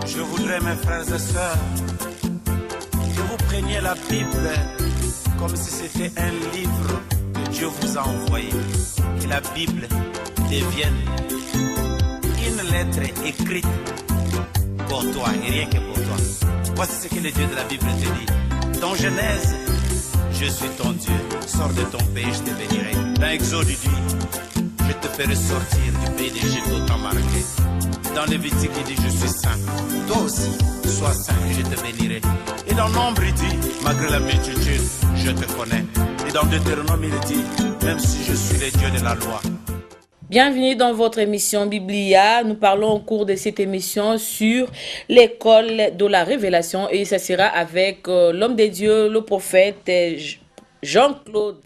Je voudrais, mes frères et sœurs, que vous preniez la Bible comme si c'était un livre que Dieu vous a envoyé. Que la Bible devienne une lettre écrite pour toi et rien que pour toi. Voici ce que le Dieu de la Bible te dit. Dans Genèse, je suis ton Dieu. Sors de ton pays, je te bénirai. Dans Exode, il dit, je te ferai sortir du pays d'Égypte au temps marqué. Dans Lévitique, il dit, je suis saint. Toi aussi, sois saint et je te bénirai. Et dans Nombre, il dit, malgré la multitude, je te connais. Et dans Deutéronome, il dit, même si je suis le Dieu de la loi. Bienvenue dans votre émission Biblia. Nous parlons au cours de cette émission sur l'école de la révélation et ça sera avec l'homme de Dieu, le prophète Jean-Claude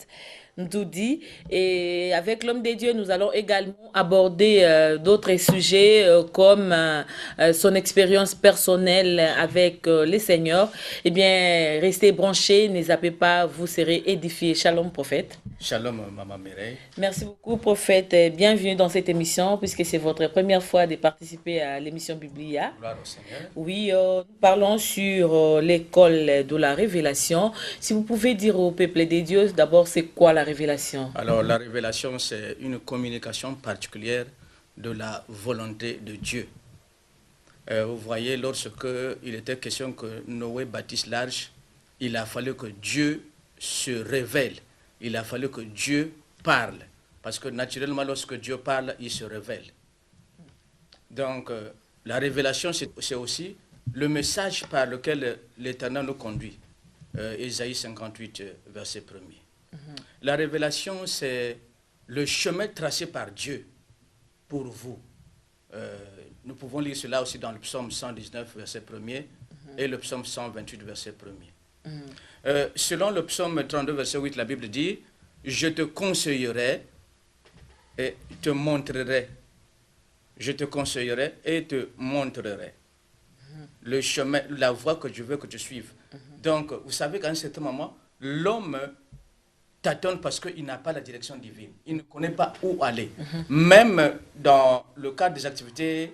Ndoudi. Et avec l'homme de Dieu, nous allons également aborder d'autres sujets comme son expérience personnelle avec les seigneurs. Eh bien, restez branchés, ne zappez pas, vous serez édifiés. Shalom, prophète. Shalom, Maman Mireille. Merci beaucoup, prophète. Bienvenue dans cette émission, puisque c'est votre première fois de participer à l'émission Biblia. Gloire au Seigneur. Oui, nous parlons sur l'école de la révélation. Si vous pouvez dire au peuple des dieux, d'abord, c'est quoi la révélation? Alors, la révélation, c'est une communication particulière de la volonté de Dieu. Vous voyez, lorsque il était question que Noé bâtisse l'arche, il a fallu que Dieu se révèle. Il a fallu que Dieu parle. Parce que naturellement, lorsque Dieu parle, il se révèle. Donc, la révélation, c'est aussi le message par lequel l'Éternel nous conduit. Ésaïe 58, verset 1er. La révélation, c'est le chemin tracé par Dieu pour vous. Nous pouvons lire cela aussi dans le psaume 119, verset 1er, et le psaume 128, verset 1er. Selon le psaume 32, verset 8, la Bible dit « Je te conseillerai et te montrerai. Je te conseillerai et te montrerai le chemin, la voie que je veux que tu suives. » Donc, vous savez qu'à un certain moment, l'homme tâtonne parce qu'il n'a pas la direction divine. Il ne connaît pas où aller. Même dans le cadre des activités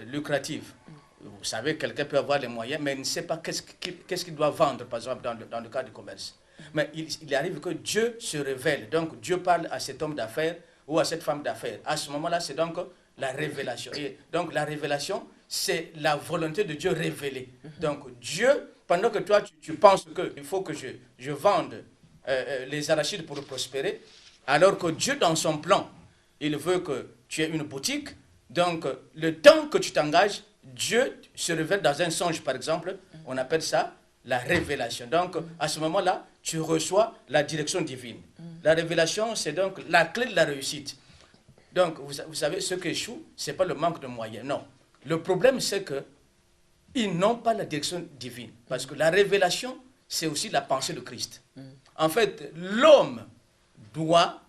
lucratives. Vous savez, quelqu'un peut avoir les moyens, mais il ne sait pas qu'est-ce qu'il doit vendre, par exemple, dans le cadre du commerce. Mais il arrive que Dieu se révèle. Donc, Dieu parle à cet homme d'affaires ou à cette femme d'affaires. À ce moment-là, c'est donc la révélation. Et donc, la révélation, c'est la volonté de Dieu révélée. Donc, Dieu, pendant que toi, tu penses qu'il faut que je vende les arachides pour prospérer, alors que Dieu, dans son plan, il veut que tu aies une boutique. Donc, le temps que tu t'engages, Dieu se révèle dans un songe, par exemple, on appelle ça la révélation. Donc, à ce moment-là, tu reçois la direction divine. La révélation, c'est donc la clé de la réussite. Donc, vous savez, ceux qui échouent, ce n'est pas le manque de moyens, non. Le problème, c'est qu'ils n'ont pas la direction divine. Parce que la révélation, c'est aussi la pensée de Christ. En fait, l'homme doit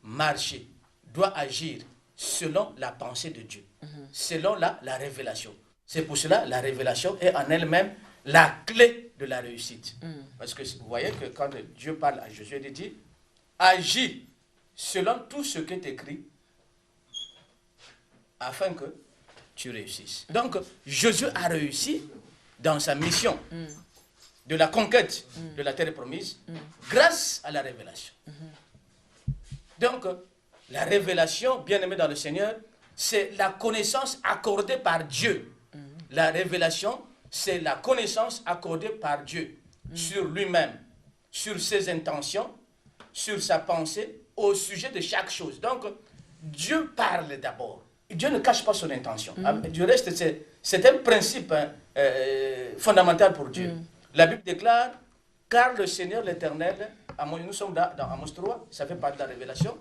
marcher, doit agir selon la pensée de Dieu, selon la révélation. C'est pour cela la révélation est en elle-même la clé de la réussite. Parce que vous voyez que quand Dieu parle à Josué, il dit « Agis selon tout ce qui est écrit afin que tu réussisses. » Donc, Josué a réussi dans sa mission de la conquête de la terre promise grâce à la révélation. Donc, la révélation, bien-aimé dans le Seigneur, c'est la connaissance accordée par Dieu. La révélation, c'est la connaissance accordée par Dieu sur lui-même, sur ses intentions, sur sa pensée, au sujet de chaque chose. Donc, Dieu parle d'abord. Dieu ne cache pas son intention. Du reste, c'est un principe fondamental pour Dieu. La Bible déclare, car le Seigneur l'Éternel, nous sommes dans Amos 3, ça fait partie de la révélation,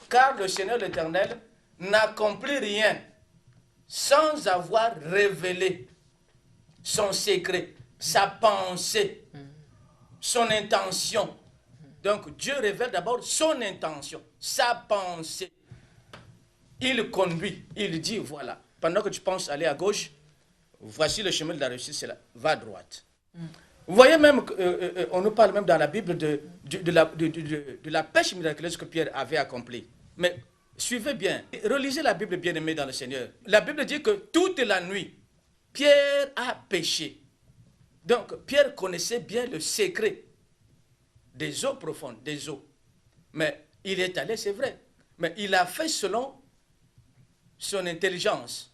car le Seigneur l'Éternel n'accomplit rien sans avoir révélé son secret, sa pensée, son intention. Donc Dieu révèle d'abord son intention, sa pensée. Il conduit, il dit, voilà, pendant que tu penses aller à gauche, voici le chemin de la réussite, c'est là, va à droite. Vous voyez même, on nous parle même dans la Bible de la pêche miraculeuse que Pierre avait accomplie. Mais suivez bien, relisez la Bible, bien-aimée dans le Seigneur. La Bible dit que toute la nuit, Pierre a péché. Donc, Pierre connaissait bien le secret des eaux profondes, des eaux. Mais il est allé, c'est vrai. Mais il a fait selon son intelligence.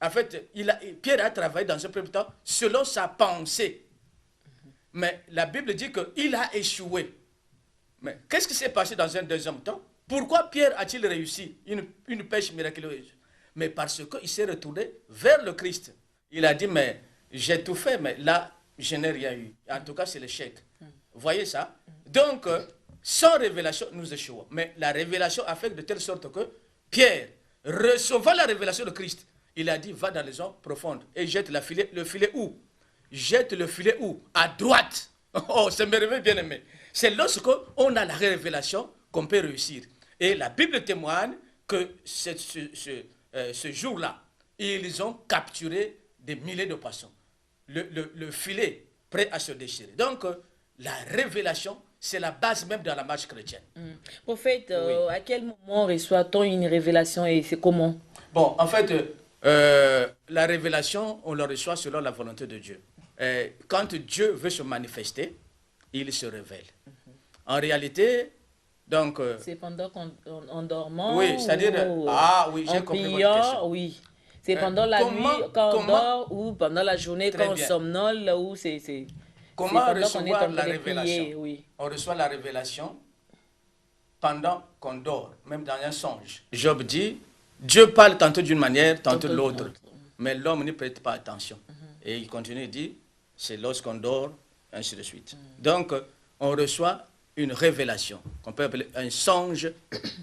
En fait, Pierre a travaillé dans un premier temps selon sa pensée. Mais la Bible dit qu'il a échoué. Mais qu'est-ce qui s'est passé dans un deuxième temps? Pourquoi Pierre a-t-il réussi une pêche miraculeuse? Mais parce qu'il s'est retourné vers le Christ. Il a dit, mais j'ai tout fait, mais là, je n'ai rien eu. En tout cas, c'est l'échec. Vous voyez ça? Donc, sans révélation, nous échouons. Mais la révélation a fait de telle sorte que Pierre, recevant la révélation de Christ, il a dit, va dans les eaux profondes et jette le filet où? Jette le filet où? À droite. Oh, c'est merveilleux, bien aimé. C'est lorsqu'on a la révélation qu'on peut réussir. Et la Bible témoigne que ce jour-là, ils ont capturé des milliers de poissons. Le filet prêt à se déchirer. Donc, la révélation, c'est la base même de la marche chrétienne. Prophète, oui. À quel moment reçoit-on une révélation et c'est comment? Bon, en fait, la révélation, on la reçoit selon la volonté de Dieu. Quand Dieu veut se manifester, il se révèle. En réalité, donc... c'est pendant qu'on dormant? Oui, c'est-à-dire... Ah oui, j'ai compris votre question. Oui. C'est pendant la nuit, quand on dort, ou pendant la journée, quand on somnole, ou c'est... Comment recevoir la révélation? Prier, oui. On reçoit la révélation pendant qu'on dort, même dans un songe. Job dit, Dieu parle tantôt d'une manière, tantôt de l'autre, mais l'homme ne prête pas attention. Et il continue, il dit, c'est lorsqu'on dort, ainsi de suite. Donc, on reçoit une révélation, qu'on peut appeler un songe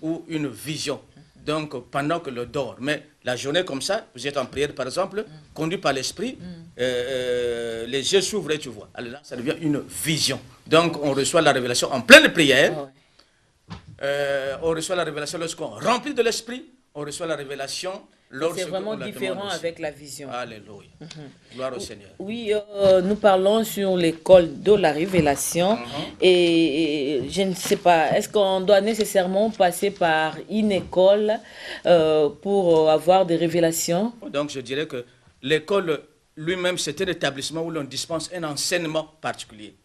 ou une vision. Donc, pendant que l'on dort. Mais la journée comme ça, vous êtes en prière, par exemple, conduit par l'esprit, les yeux s'ouvrent et tu vois. Alors là, ça devient une vision. Donc, on reçoit la révélation en pleine prière. On reçoit la révélation lorsqu'on remplit de l'esprit. On reçoit la révélation lorsqu'on c'est vraiment différent avec la vision. Alléluia. Gloire au Seigneur. Oui, nous parlons sur l'école de la révélation. Et je ne sais pas, est-ce qu'on doit nécessairement passer par une école pour avoir des révélations? Donc, je dirais que l'école lui-même, c'est un établissement où l'on dispense un enseignement particulier.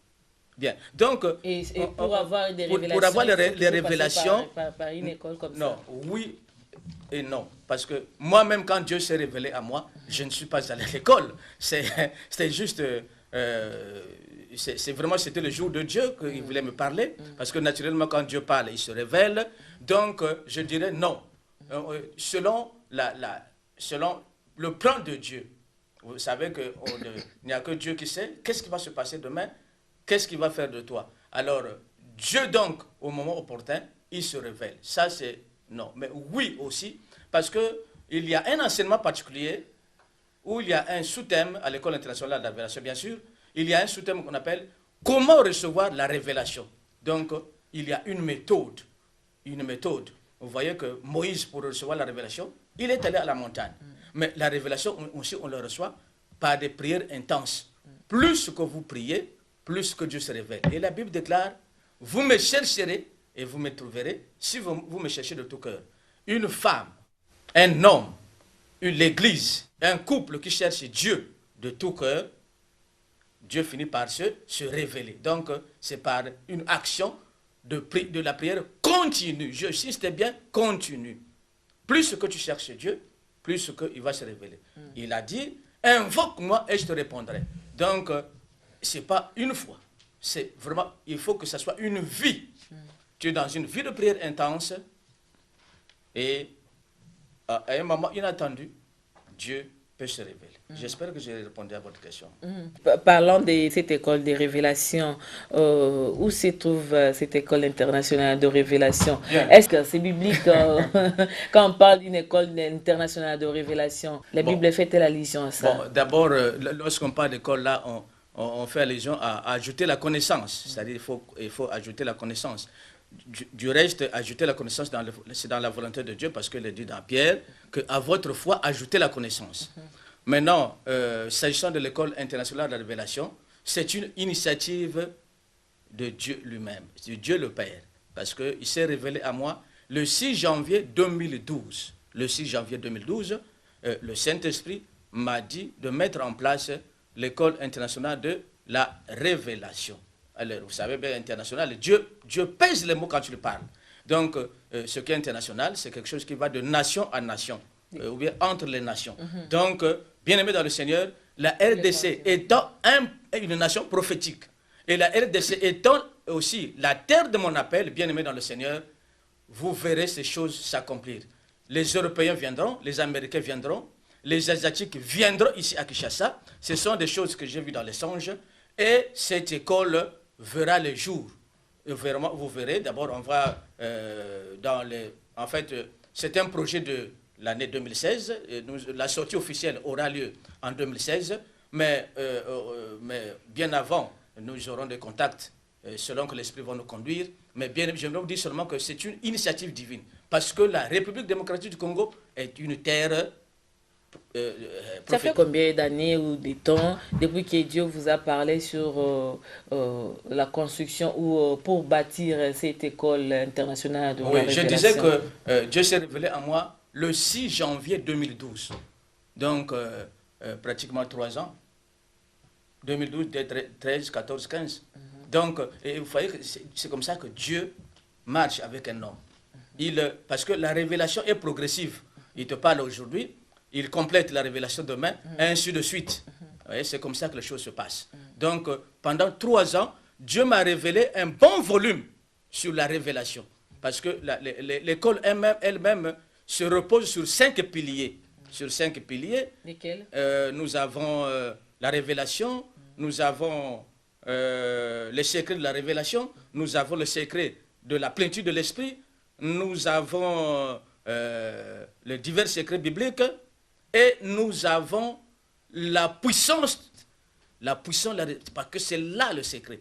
Bien. Donc, et pour avoir des révélations, pour avoir les révélations, par une école comme ça. Non, oui et non. Parce que moi-même, quand Dieu s'est révélé à moi, je ne suis pas allé à l'école. C'était juste... c'était le jour de Dieu qu'il voulait me parler. Parce que naturellement, quand Dieu parle, il se révèle. Donc, je dirais non. Selon le plan de Dieu. Vous savez qu'il n'y a que Dieu qui sait qu'est-ce qui va se passer demain, qu'est-ce qu'il va faire de toi. Alors, Dieu donc, au moment opportun, il se révèle. Ça, c'est non. Mais oui aussi, parce qu'il y a un enseignement particulier où il y a un sous-thème à l'école internationale de la révélation, bien sûr. Il y a un sous-thème qu'on appelle « Comment recevoir la révélation ?» Donc, il y a une méthode. Une méthode. Vous voyez que Moïse, pour recevoir la révélation, il est allé à la montagne. Mais la révélation aussi, on le reçoit par des prières intenses. Plus que vous priez, plus que Dieu se révèle. Et la Bible déclare, vous me chercherez et vous me trouverez si vous me cherchez de tout cœur. Une femme, un homme, l'église, un couple qui cherche Dieu de tout cœur, Dieu finit par se révéler. Donc, c'est par une action de la prière continue. Je insiste bien, continue. Plus que tu cherches Dieu, plus qu'il va se révéler. Il a dit, invoque-moi et je te répondrai. Donc, ce n'est pas une fois. C'est vraiment, il faut que ce soit une vie. Tu es dans une vie de prière intense et à un moment inattendu, Dieu peut se révéler. J'espère que j'ai répondu à votre question. Parlant de cette école de révélation, où se trouve cette école internationale de révélation? Est-ce que c'est biblique quand on parle d'une école internationale de révélation? La Bible fait-elle allusion à ça? Bon, d'abord, lorsqu'on parle d'école, là, on fait allusion à ajouter la connaissance. C'est-à-dire il faut ajouter la connaissance. Du reste, ajouter la connaissance, c'est dans la volonté de Dieu, parce qu'il est dit dans Pierre qu'à votre foi, ajoutez la connaissance. Maintenant, s'agissant de l'école internationale de la révélation, c'est une initiative de Dieu lui-même, de Dieu le Père, parce qu'il s'est révélé à moi le 6 janvier 2012. Le 6 janvier 2012, le Saint-Esprit m'a dit de mettre en place l'école internationale de la révélation. Alors, vous savez bien, international, Dieu pèse les mots quand tu le parles. Donc, ce qui est international, c'est quelque chose qui va de nation à nation, ou bien entre les nations. Donc, bien aimé dans le Seigneur, la RDC étant une nation prophétique, et la RDC étant aussi la terre de mon appel, bien aimé dans le Seigneur, vous verrez ces choses s'accomplir. Les Européens viendront, les Américains viendront, les Asiatiques viendront ici à Kinshasa. Ce sont des choses que j'ai vues dans les songes. Et cette école verra le jour. Vous verrez, d'abord, on va dans les... En fait, c'est un projet de l'année 2016. La sortie officielle aura lieu en 2016. Mais bien avant, nous aurons des contacts selon que l'Esprit va nous conduire. Mais bien, j'aimerais vous dire seulement que c'est une initiative divine. Parce que la République démocratique du Congo est une terre... Ça fait combien d'années ou de temps depuis que Dieu vous a parlé sur la construction ou pour bâtir cette école internationale de la révélation? Je disais que Dieu s'est révélé à moi le 6 janvier 2012. Donc, pratiquement 3 ans. 2012, 13, 14, 15. Donc, et vous voyez que c'est comme ça que Dieu marche avec un homme. Parce que la révélation est progressive. Il te parle aujourd'hui, il complète la révélation demain, et ainsi de suite. C'est comme ça que les choses se passent. Donc, pendant 3 ans, Dieu m'a révélé un bon volume sur la révélation. Parce que l'école elle-même se repose sur 5 piliers. Sur 5 piliers. Lesquels? Nous avons la révélation, nous avons les secrets de la révélation, nous avons le secret de la plénitude de l'esprit, nous avons les divers secrets bibliques, et nous avons la puissance, parce que c'est là le secret.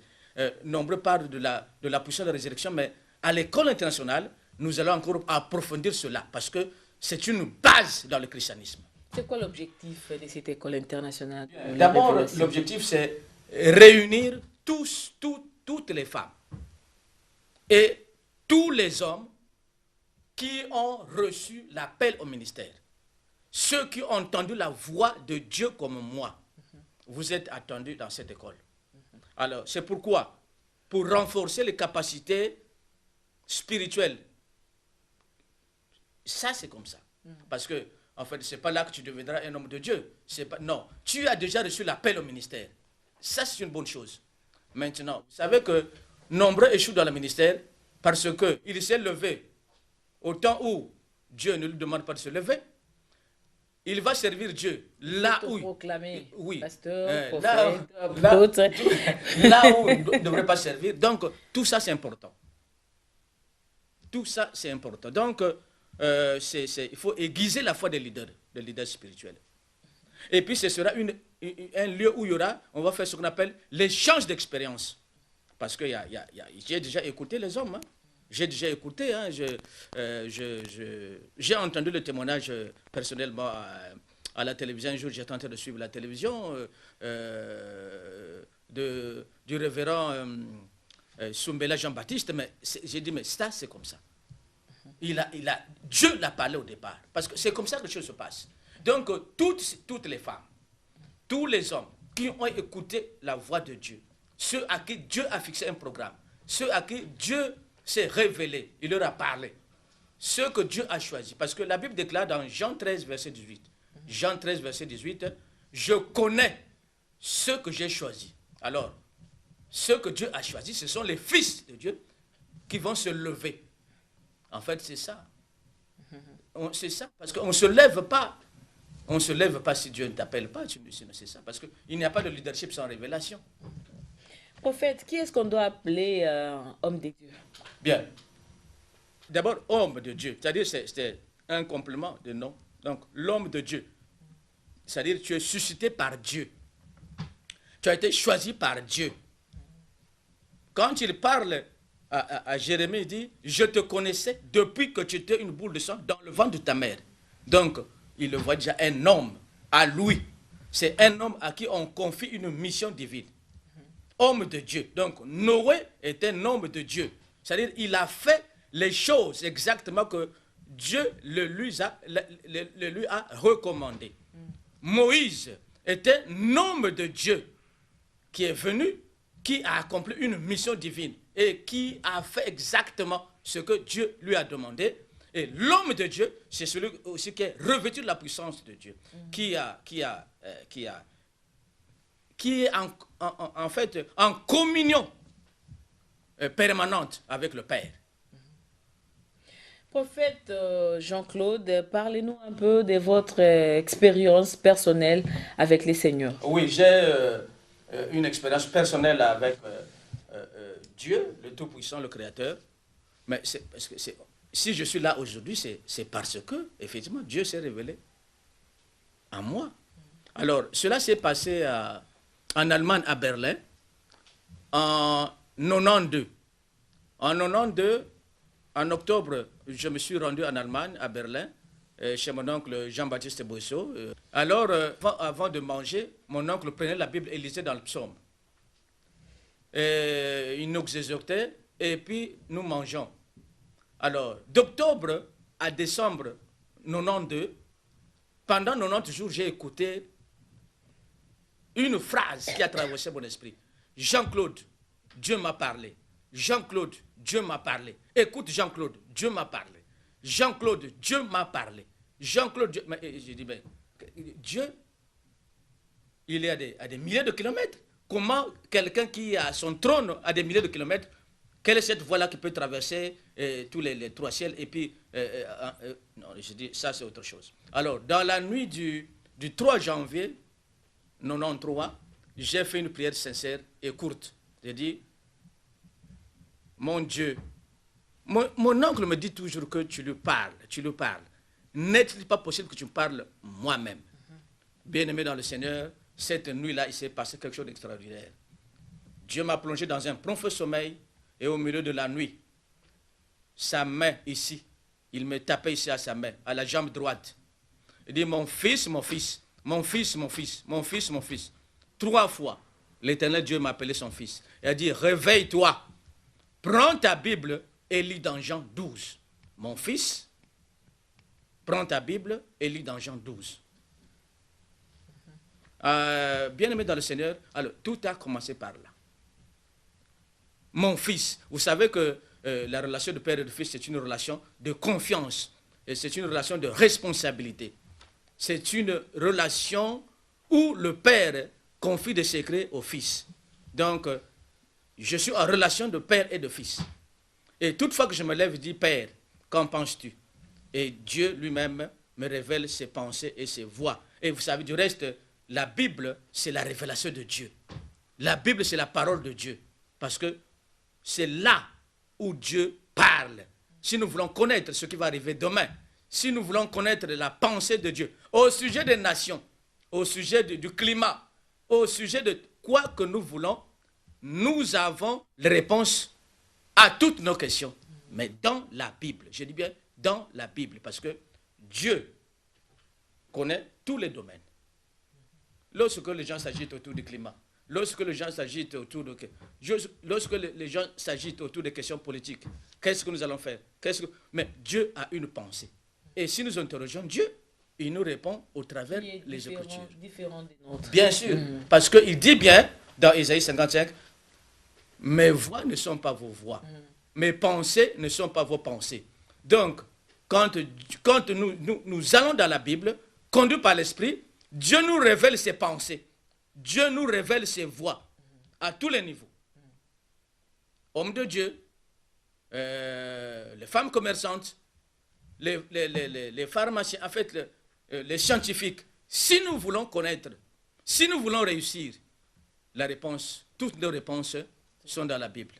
Nombreux parlent de la puissance de la résurrection, mais à l'école internationale, nous allons encore approfondir cela, parce que c'est une base dans le christianisme. C'est quoi l'objectif de cette école internationale? D'abord, l'objectif, c'est réunir toutes les femmes et tous les hommes qui ont reçu l'appel au ministère. Ceux qui ont entendu la voix de Dieu comme moi, vous êtes attendus dans cette école. Alors, c'est pourquoi, pour renforcer les capacités spirituelles, ça c'est comme ça. Parce que, en fait, ce n'est pas là que tu deviendras un homme de Dieu. Non, tu as déjà reçu l'appel au ministère. Ça, c'est une bonne chose. Maintenant, vous savez que nombreux échouent dans le ministère parce qu'il s'est levé au temps où Dieu ne lui demande pas de se lever. Il va servir Dieu là où... Proclamer, oui, pasteur, là où il ne devrait pas servir. Donc, tout ça, c'est important. Tout ça, c'est important. Donc, il faut aiguiser la foi des leaders spirituels. Et puis, ce sera un lieu où il y aura, on va faire ce qu'on appelle l'échange d'expérience. Parce que j'ai déjà écouté les hommes. Hein. J'ai déjà écouté, hein, j'ai entendu le témoignage personnellement à la télévision. Un jour, j'étais en train de suivre la télévision du révérend Soumbela Jean-Baptiste, mais j'ai dit, mais ça, c'est comme ça. Dieu l'a parlé au départ, parce que c'est comme ça que les choses se passent. Donc, toutes les femmes, tous les hommes qui ont écouté la voix de Dieu, ceux à qui Dieu a fixé un programme, ceux à qui Dieu s'est révélé, il leur a parlé. Ce que Dieu a choisi. Parce que la Bible déclare dans Jean 13, verset 18. Jean 13, verset 18, je connais ceux que j'ai choisis. Alors, ceux que Dieu a choisis, ce sont les fils de Dieu qui vont se lever. En fait, c'est ça. C'est ça. Parce qu'on ne se lève pas. On ne se lève pas si Dieu ne t'appelle pas. C'est ça. Parce qu'il n'y a pas de leadership sans révélation. Prophète, qui est-ce qu'on doit appeler homme de Dieu? Bien. D'abord, homme de Dieu. C'est-à-dire, c'est un complément de nom. Donc, l'homme de Dieu. C'est-à-dire, tu es suscité par Dieu. Tu as été choisi par Dieu. Quand il parle à Jérémie, il dit, je te connaissais depuis que tu étais une boule de sang dans le ventre de ta mère. Donc, il le voit déjà un homme à lui. C'est un homme à qui on confie une mission divine. Homme de Dieu. Donc, Noé est un homme de Dieu. C'est-à-dire, il a fait les choses exactement que Dieu le lui a recommandé. Moïse était un homme de Dieu qui est venu, qui a accompli une mission divine et qui a fait exactement ce que Dieu lui a demandé. Et l'homme de Dieu, c'est celui aussi qui est revêtu de la puissance de Dieu, qui est en fait en communion permanente avec le Père. Prophète Jean-Claude, parlez-nous un peu de votre expérience personnelle avec les seigneurs. Oui, j'ai une expérience personnelle avec Dieu, le Tout-Puissant, le Créateur. Mais parce que si je suis là aujourd'hui, c'est parce que, effectivement, Dieu s'est révélé à moi. Alors, cela s'est passé en Allemagne, à Berlin, en 92. En 92, en octobre, je me suis rendu en Allemagne, à Berlin, chez mon oncle Jean-Baptiste Boisseau. Alors, avant de manger, mon oncle prenait la Bible et lisait dans le psaume. Il nous exhortait et puis nous mangeons. Alors, d'octobre à décembre 92, pendant 90 jours, j'ai écouté une phrase qui a traversé mon esprit. Jean-Claude, Dieu m'a parlé. Jean-Claude, Dieu m'a parlé. Écoute Jean-Claude, Dieu m'a parlé. Jean-Claude, Dieu m'a parlé. Jean-Claude, Dieu... J'ai dit, ben, Dieu, il est à des milliers de kilomètres. Comment quelqu'un qui a son trône à des milliers de kilomètres, quelle est cette voie-là qui peut traverser tous les trois ciels et puis... non, je dis, ça c'est autre chose. Alors, dans la nuit du 3 janvier 93, j'ai fait une prière sincère et courte. J'ai dit, mon Dieu, mon oncle me dit toujours que tu lui parles. N'est-il pas possible que tu me parles moi-même? Bien-aimé dans le Seigneur, cette nuit-là, il s'est passé quelque chose d'extraordinaire. Dieu m'a plongé dans un profond sommeil et au milieu de la nuit, sa main ici, il me tapait ici à sa main, à la jambe droite. Il dit, mon fils, mon fils, mon fils, mon fils, mon fils, mon fils. 3 fois, l'Éternel Dieu m'a appelé son fils. Il a dit, réveille-toi, prends ta Bible et lis dans Jean 12. Mon fils, prends ta Bible et lis dans Jean 12. Bien-aimé dans le Seigneur, alors tout a commencé par là. Mon fils, vous savez que la relation de père et de fils, c'est une relation de confiance et c'est une relation de responsabilité. C'est une relation où le père confie des secrets au fils. Donc, je suis en relation de père et de fils. Et toutefois que je me lève, je dis, Père, qu'en penses-tu? Et Dieu lui-même me révèle ses pensées et ses voix. Et vous savez, du reste, la Bible, c'est la révélation de Dieu. La Bible, c'est la parole de Dieu. Parce que c'est là où Dieu parle. Si nous voulons connaître ce qui va arriver demain, si nous voulons connaître la pensée de Dieu, au sujet des nations, au sujet du climat, au sujet de quoi que nous voulons, nous avons les réponses à toutes nos questions. Mais dans la Bible, je dis bien dans la Bible, parce que Dieu connaît tous les domaines. Lorsque les gens s'agitent autour du climat, lorsque les gens s'agitent autour de... Lorsque les gens s'agitent autour des questions politiques, qu'est-ce que nous allons faire? Mais Dieu a une pensée. Et si nous interrogeons Dieu, il nous répond au travers les Écritures. Bien sûr, parce qu'il dit bien, dans Ésaïe 55, mes voix ne sont pas vos voix, mes pensées ne sont pas vos pensées. Donc, quand nous allons dans la Bible, conduits par l'Esprit, Dieu nous révèle ses pensées. Dieu nous révèle ses voix à tous les niveaux. Hommes de Dieu, les femmes commerçantes, les pharmaciens, en fait, les scientifiques. Si nous voulons connaître, si nous voulons réussir, la réponse, toutes nos réponses sont dans la Bible.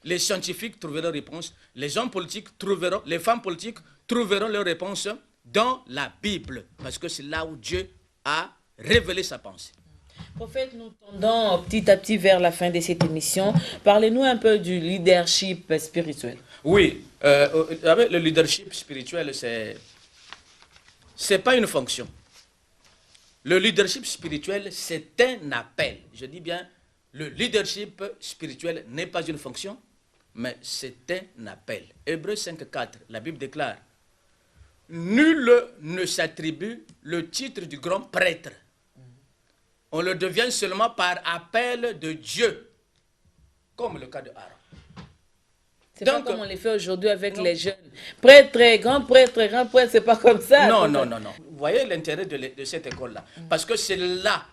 Les scientifiques trouveront leurs réponses, les hommes politiques trouveront, les femmes politiques trouveront leurs réponses dans la Bible, parce que c'est là où Dieu a révélé sa pensée. Prophète, nous tendons petit à petit vers la fin de cette émission. Parlez-nous un peu du leadership spirituel. Oui, le leadership spirituel, c'est pas une fonction. Le leadership spirituel, c'est un appel. Je dis bien, le leadership spirituel n'est pas une fonction, mais c'est un appel. Hébreux 5.4, la Bible déclare, nul ne s'attribue le titre du grand prêtre. On le devient seulement par appel de Dieu, comme le cas de Aaron. C'est pas comme on les fait aujourd'hui avec les jeunes. Prêtre, grand prêtre, c'est pas comme ça. Non. Vous voyez l'intérêt de cette école-là. Parce que c'est là.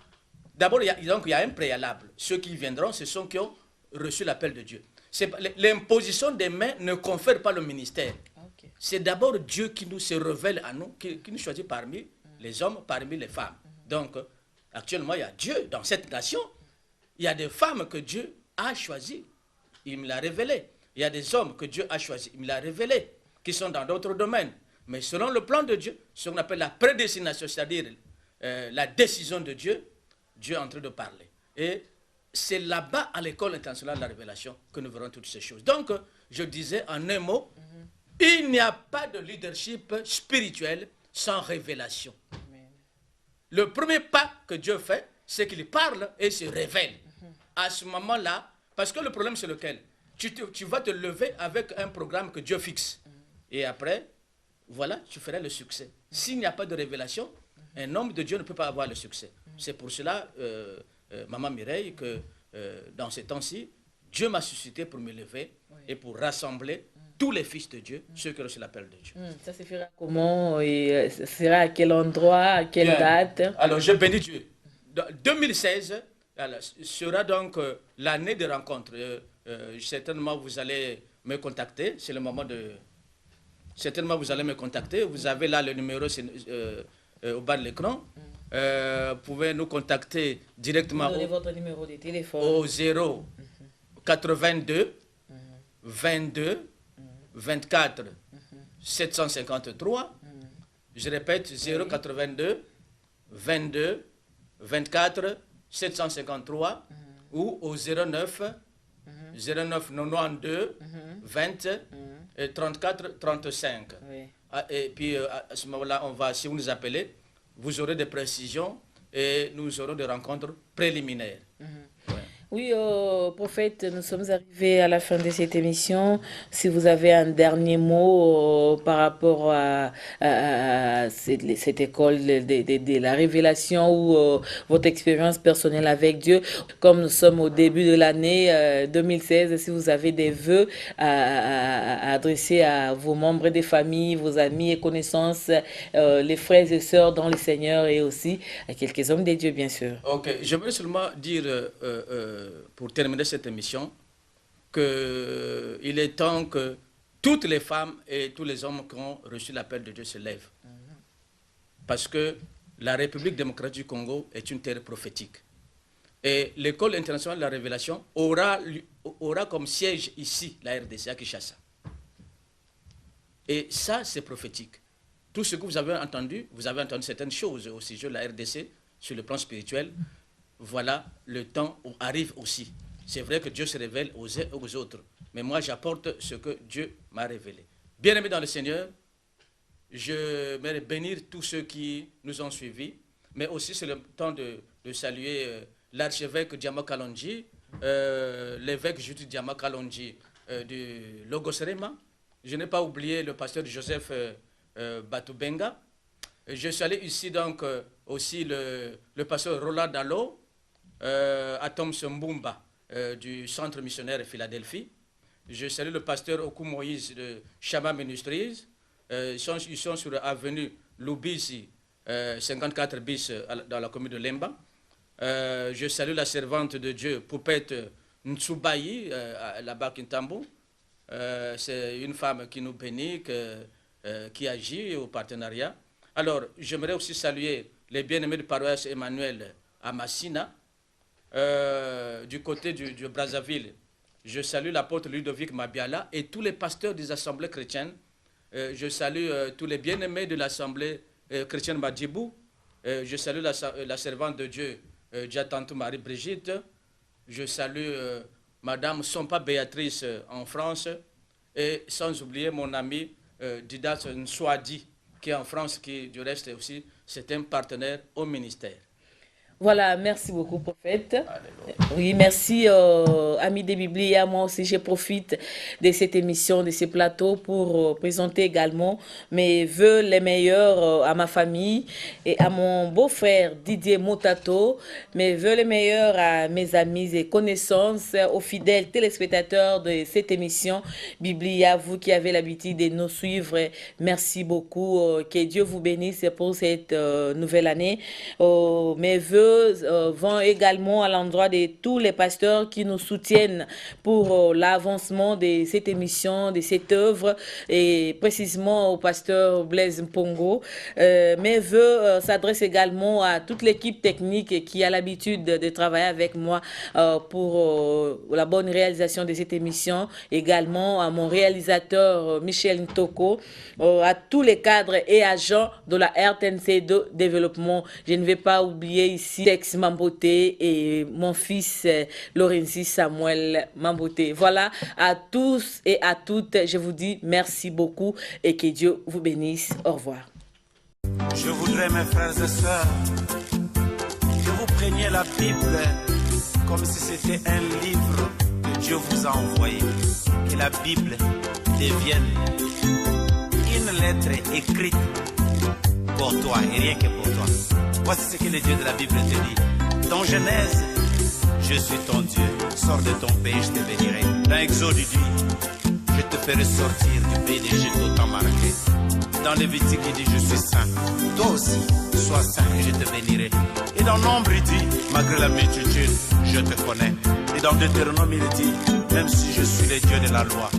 D'abord, il y a un préalable. Ceux qui viendront, ce sont ceux qui ont reçu l'appel de Dieu. L'imposition des mains ne confère pas le ministère. Okay. C'est d'abord Dieu qui nous se révèle à nous, qui nous choisit parmi les hommes, parmi les femmes. Donc, actuellement, il y a Dieu dans cette nation. Il y a des femmes que Dieu a choisies. Il me l'a révélé. Il y a des hommes que Dieu a choisis. Il me l'a révélé, qui sont dans d'autres domaines. Mais selon le plan de Dieu, ce qu'on appelle la prédestination, c'est-à-dire la décision de Dieu, Dieu est en train de parler. Et c'est là-bas, à l'école internationale de la révélation, que nous verrons toutes ces choses. Donc, je disais en un mot, il n'y a pas de leadership spirituel sans révélation. Le premier pas que Dieu fait, c'est qu'il parle et se révèle. À ce moment-là, parce que le problème c'est lequel? Tu vas te lever avec un programme que Dieu fixe. Et après, voilà, tu feras le succès. S'il n'y a pas de révélation, un homme de Dieu ne peut pas avoir le succès. C'est pour cela, Maman Mireille, que dans ces temps-ci, Dieu m'a suscité pour me lever et pour rassembler tous les fils de Dieu, ceux qui ont reçu l'appel de Dieu. Ça se fera comment et ça sera à quel endroit, à quelle date? Alors, je bénis Dieu. 2016 sera donc l'année de rencontre. Certainement, vous allez me contacter. C'est le moment de... Certainement, vous allez me contacter. Vous avez là le numéro au bas de l'écran. Vous pouvez nous contacter directement. Donnez votre numéro de téléphone. Au 0 82 22 24 753. Je répète, 0 82 22 24 753 ou au 09 92 20 34 35. Oui. Et puis à ce moment-là, si vous nous appelez, vous aurez des précisions et nous aurons des rencontres préliminaires. Oui, prophète, nous sommes arrivés à la fin de cette émission. Si vous avez un dernier mot par rapport à cette école de la révélation ou votre expérience personnelle avec Dieu, comme nous sommes au début de l'année 2016, si vous avez des vœux à adresser à vos membres des familles, vos amis et connaissances, les frères et sœurs dans le Seigneur et aussi à quelques hommes de Dieu, bien sûr. Ok, j'aimerais seulement dire... pour terminer cette émission, qu'il est temps que toutes les femmes et tous les hommes qui ont reçu l'appel de Dieu se lèvent. Parce que la République démocratique du Congo est une terre prophétique. Et l'école internationale de la révélation aura comme siège ici la RDC à Kinshasa. Et ça, c'est prophétique. Tout ce que vous avez entendu certaines choses au sujet de la RDC sur le plan spirituel. Voilà, le temps arrive aussi. C'est vrai que Dieu se révèle aux uns et aux autres. Mais moi, j'apporte ce que Dieu m'a révélé. Bien-aimés dans le Seigneur, je vais bénir tous ceux qui nous ont suivis. Mais aussi, c'est le temps de saluer l'archevêque Diama Kalonji, l'évêque Judy Diama Kalonji du Logos-Rema. Je n'ai pas oublié le pasteur Joseph Batubenga. Je salue ici donc aussi le pasteur Roland Dallot, Atom Mbumba du Centre missionnaire Philadelphie. Je salue le pasteur Oku Moïse de Shama Ministries. Ils sont sur l'avenue Lubisi, 54 bis dans la commune de Lemba. Je salue la servante de Dieu, Poupette Ntsubayi, là-bas à Kintambo. C'est une femme qui nous bénit, qui agit au partenariat. Alors, j'aimerais aussi saluer les bien-aimés de paroisse Emmanuel à Massina. Du côté du Brazzaville, je salue l'apôtre Ludovic Mabiala et tous les pasteurs des assemblées chrétiennes. Je salue tous les bien-aimés de l'assemblée chrétienne Madjibou. Je salue la servante de Dieu, Diatantou Marie-Brigitte. Je salue Madame Sompa Béatrice en France. Et sans oublier mon ami Didas Nswadi, qui est en France, qui du reste aussi, c'est un partenaire au ministère. Voilà, merci beaucoup, prophète. Alléluia. Oui, merci, amis des Biblia. Moi aussi, je profite de cette émission, de ce plateau pour présenter également mes vœux les meilleurs à ma famille et à mon beau-frère Didier Motato. Mes vœux les meilleurs à mes amis et connaissances, aux fidèles téléspectateurs de cette émission Biblia, vous qui avez l'habitude de nous suivre. Merci beaucoup. Que Dieu vous bénisse pour cette nouvelle année. Mes vœux vont également à l'endroit de tous les pasteurs qui nous soutiennent pour l'avancement de cette émission, de cette œuvre, et précisément au pasteur Blaise Mpongo. Mes vœux s'adressent également à toute l'équipe technique qui a l'habitude de travailler avec moi pour la bonne réalisation de cette émission, également à mon réalisateur Michel Ntoko, à tous les cadres et agents de la RTNC de développement. Je ne vais pas oublier ici Tex Mambote et mon fils Lorenzi Samuel Mambote. Voilà, à tous et à toutes, je vous dis merci beaucoup et que Dieu vous bénisse. Au revoir. Je voudrais, mes frères et sœurs, que vous preniez la Bible comme si c'était un livre que Dieu vous a envoyé. Que la Bible devienne une lettre écrite pour toi et rien que pour toi. Voici ce que le Dieu de la Bible te dit. Dans Genèse, je suis ton Dieu, sors de ton pays, je te bénirai. Dans Exode, il dit, je te ferai sortir du pays d'Égypte autant marqué. Dans Lévitique, il dit, je suis saint. Toi aussi, sois saint et je te bénirai. Et dans Nombre, il dit, malgré la multitude, je te connais. Et dans Deutéronome, il dit, même si je suis le Dieu de la loi,